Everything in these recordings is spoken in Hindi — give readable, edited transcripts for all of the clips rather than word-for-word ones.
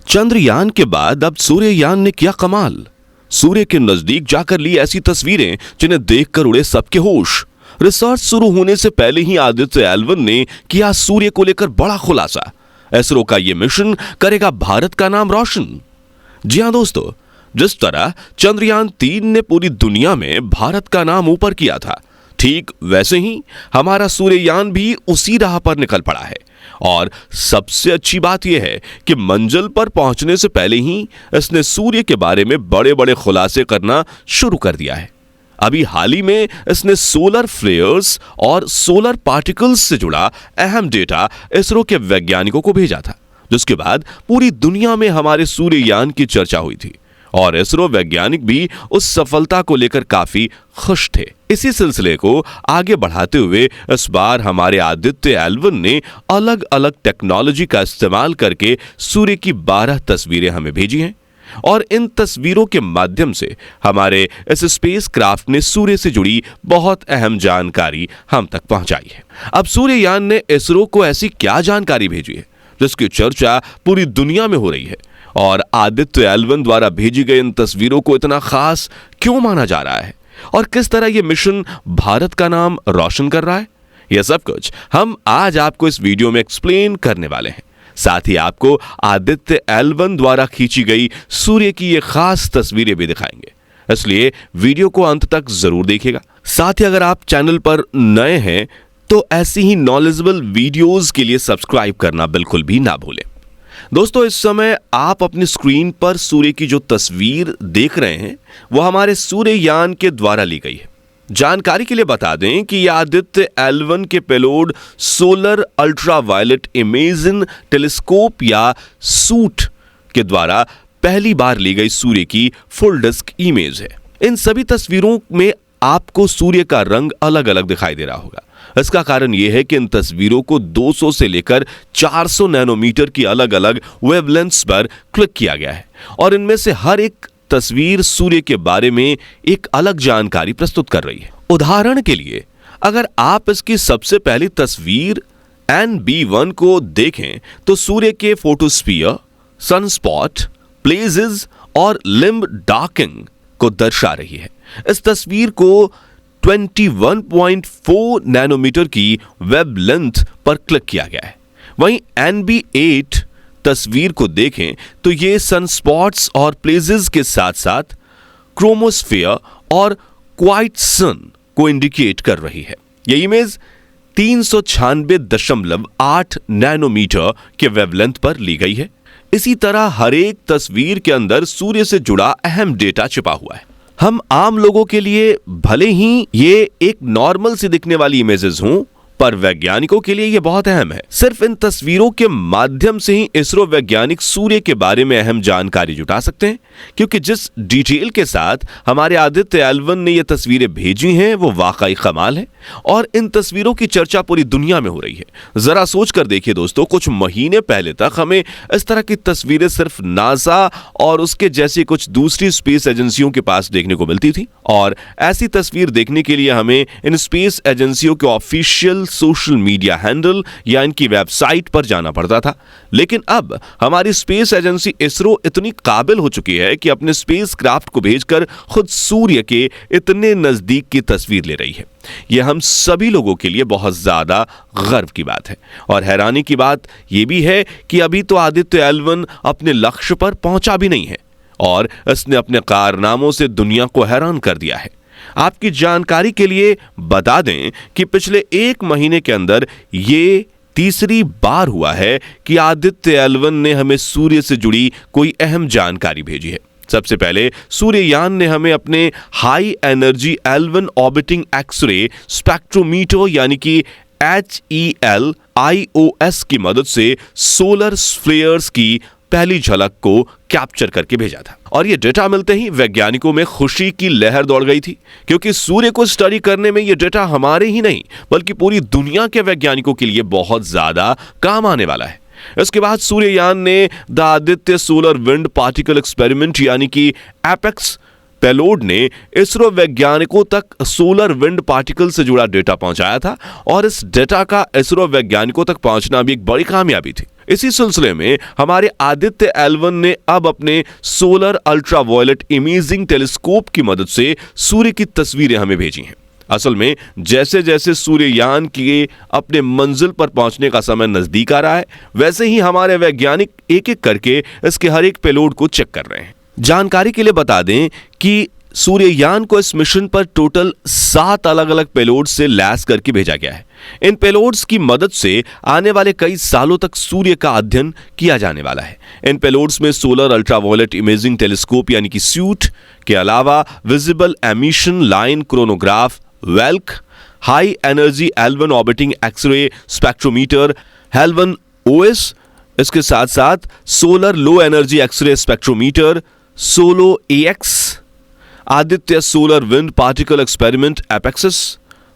चंद्रयान के बाद अब सूर्ययान ने किया कमाल। सूर्य के नजदीक जाकर ली ऐसी तस्वीरें जिन्हें देखकर उड़े सबके होश। रिसर्च शुरू होने से पहले ही आदित्य एल1 ने किया सूर्य को लेकर बड़ा खुलासा। इसरो का यह मिशन करेगा भारत का नाम रोशन। जी हां दोस्तों, जिस तरह चंद्रयान-3 ने पूरी दुनिया में भारत का नाम ऊपर किया था, ठीक वैसे ही हमारा सूर्ययान भी उसी राह पर निकल पड़ा है। और सबसे अच्छी बात यह है कि मंजिल पर पहुंचने से पहले ही इसने सूर्य के बारे में बड़े बड़े खुलासे करना शुरू कर दिया है। अभी हाल ही में इसने सोलर फ्लेयर्स और सोलर पार्टिकल्स से जुड़ा अहम डेटा इसरो के वैज्ञानिकों को भेजा था, जिसके बाद पूरी दुनिया में हमारे सूर्ययान की चर्चा हुई थी और इसरो वैज्ञानिक भी उस सफलता को लेकर काफी खुश थे। इसी सिलसिले को आगे बढ़ाते हुए इस बार हमारे आदित्य एल1 ने अलग अलग टेक्नोलॉजी का इस्तेमाल करके सूर्य की 12 तस्वीरें हमें भेजी हैं और इन तस्वीरों के माध्यम से हमारे इस स्पेस क्राफ्ट ने सूर्य से जुड़ी बहुत अहम जानकारी हम तक पहुंचाई है। अब सूर्ययान ने इसरो को ऐसी क्या जानकारी भेजी है जिसकी चर्चा पूरी दुनिया में हो रही है और आदित्य एल1 द्वारा भेजी गई इन तस्वीरों को इतना खास क्यों माना जा रहा है और किस तरह यह मिशन भारत का नाम रोशन कर रहा है, यह सब कुछ हम आज आपको इस वीडियो में एक्सप्लेन करने वाले हैं। साथ ही आपको आदित्य एल1 द्वारा खींची गई सूर्य की ये खास तस्वीरें भी दिखाएंगे, इसलिए वीडियो को अंत तक जरूर देखिएगा। साथ ही अगर आप चैनल पर नए हैं तो ऐसी ही नॉलेजेबल वीडियोस के लिए सब्सक्राइब करना बिल्कुल भी ना भूलें। दोस्तों, इस समय आप अपनी स्क्रीन पर सूर्य की जो तस्वीर देख रहे हैं वो हमारे सूर्ययान के द्वारा ली गई है। जानकारी के लिए बता दें कि यह आदित्य एल1 के payload solar ultraviolet imaging telescope या सूट के द्वारा पहली बार ली गई सूर्य की फुल डिस्क इमेज है। इन सभी तस्वीरों में आपको सूर्य का रंग अलग अलग दिखाई दे रहा होगा। इसका कारण यह है कि इन तस्वीरों को 200 से लेकर 400 नैनोमीटर की अलग अलग वेवलेंथ्स पर क्लिक किया गया है और इनमें से हर एक तस्वीर सूर्य के बारे में एक अलग जानकारी प्रस्तुत कर रही है। उदाहरण के लिए अगर आप इसकी सबसे पहली तस्वीर NB1 को देखें तो सूर्य के फोटोस्फीयर, सनस्पॉट, ब्लेजेस और लिम्ब डार्किंग को दर्शा रही है। इस तस्वीर को 21.4 नैनोमीटर की वेवलेंथ पर क्लिक किया गया है। वहीं NB8 तस्वीर को देखें तो ये सनस्पॉट्स और प्लेजेस के साथ साथ क्रोमोस्फीयर और क्वाइट सन को इंडिकेट कर रही है। यह इमेज 396.8 नैनोमीटर के वेवलेंथ पर ली गई है। इसी तरह हर एक तस्वीर के अंदर सूर्य से जुड़ा अहम डेटा छिपा हुआ है। हम आम लोगों के लिए भले ही ये एक नॉर्मल सी दिखने वाली इमेजेस हों, पर वैज्ञानिकों के लिए यह बहुत अहम है। सिर्फ इन तस्वीरों के माध्यम से ही इसरो वैज्ञानिक सूर्य के बारे में अहम जानकारी जुटा सकते हैं, क्योंकि जिस डिटेल के साथ हमारे आदित्य एल1 ने यह तस्वीरें भेजी हैं वो वाकई कमाल है और इन तस्वीरों की चर्चा पूरी दुनिया में हो रही है। जरा सोच कर देखिए दोस्तों, कुछ महीने पहले तक हमें इस तरह की तस्वीरें सिर्फ नासा और उसके जैसी कुछ दूसरी स्पेस एजेंसियों के पास देखने को मिलती थी और ऐसी तस्वीर देखने के लिए हमें इन स्पेस एजेंसियों के ऑफिशियल सोशल मीडिया हैंडल या इनकी वेबसाइट पर जाना पड़ता था। लेकिन अब हमारी स्पेस एजेंसी इसरो इतनी काबिल हो चुकी है कि अपने स्पेस क्राफ्ट को भेजकर खुद सूर्य के इतने नजदीक की तस्वीर ले रही है। यह हम सभी लोगों के लिए बहुत ज्यादा गर्व की बात है और हैरानी की बात यह भी है कि अभी तो आदित्य एल1 अपने लक्ष्य पर पहुंचा भी नहीं है और इसने अपने कारनामों से दुनिया को हैरान कर दिया है। आपकी जानकारी के लिए बता दें कि पिछले 1 महीने के अंदर ये तीसरी बार हुआ है कि आदित्य एल1 ने हमें सूर्य से जुड़ी कोई अहम जानकारी भेजी है। सबसे पहले सूर्ययान ने हमें अपने high energy L one orbiting x ray spectrometer यानी कि HEL-IOS की मदद से सोलर फ्लेयर्स की पहली झलक को कैप्चर करके भेजा था और यह डेटा मिलते ही वैज्ञानिकों में खुशी की लहर दौड़ गई थी, क्योंकि सूर्य को स्टडी करने में यह डेटा हमारे ही नहीं बल्कि पूरी दुनिया के वैज्ञानिकों के लिए बहुत ज्यादा काम आने वाला है। इसके बाद सूर्ययान ने the Aditya solar wind particle experiment यानी कि एपेक्स पेलोड ने इसरो वैज्ञानिकों तक सोलर विंड पार्टिकल से जुड़ा डेटा पहुंचाया था और इस डेटा का इसरो वैज्ञानिकों तक पहुंचना भी एक बड़ी कामयाबी थी। इसी सिलसिले में हमारे आदित्य L1 ने अब अपने सोलर अल्ट्रावायलेट इमेजिंग टेलीस्कोप की मदद से सूर्य की तस्वीरें हमें भेजी हैं। असल में जैसे जैसे सूर्ययान के अपने मंजिल पर पहुंचने का समय नजदीक आ रहा है, वैसे ही हमारे वैज्ञानिक एक एक करके इसके हर एक पेलोड को चेक कर रहे हैं। जानकारी के लिए बता दें कि सूर्ययान को इस मिशन पर टोटल 7 अलग अलग पेलोड से लैस करके भेजा गया है। इन पेलोड्स की मदद से आने वाले कई सालों तक सूर्य का अध्ययन किया जाने वाला है। इन पेलोड्स में सोलर अल्ट्रावायलेट इमेजिंग टेलीस्कोप यानी कि स्यूट के अलावा visible emission line coronagraph, VELC, high energy L1 orbiting x ray spectrometer, L1 OS, इसके साथ साथ solar low energy x ray spectrometer, solo AX, Aditya solar wind particle experiment ASPEX,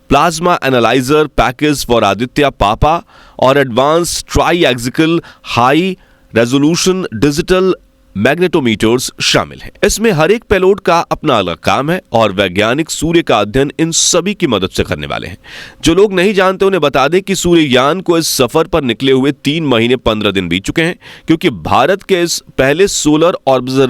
plasma analyser package for Aditya PAPA और advance tri axial high resolution digital magnetometers शामिल हैं। इसमें हर एक पेलोड का अपना अलग काम है और वैज्ञानिक सूर्य का अध्ययन इन सभी की मदद से करने वाले हैं। जो लोग नहीं जानते उन्हें बता दें कि सूर्ययान को इस सफर पर निकले हुए 3 महीने 15 दिन बीत चुके हैं, क्योंकि भारत के इस पहले सोलर ऑब्जर्वेटरी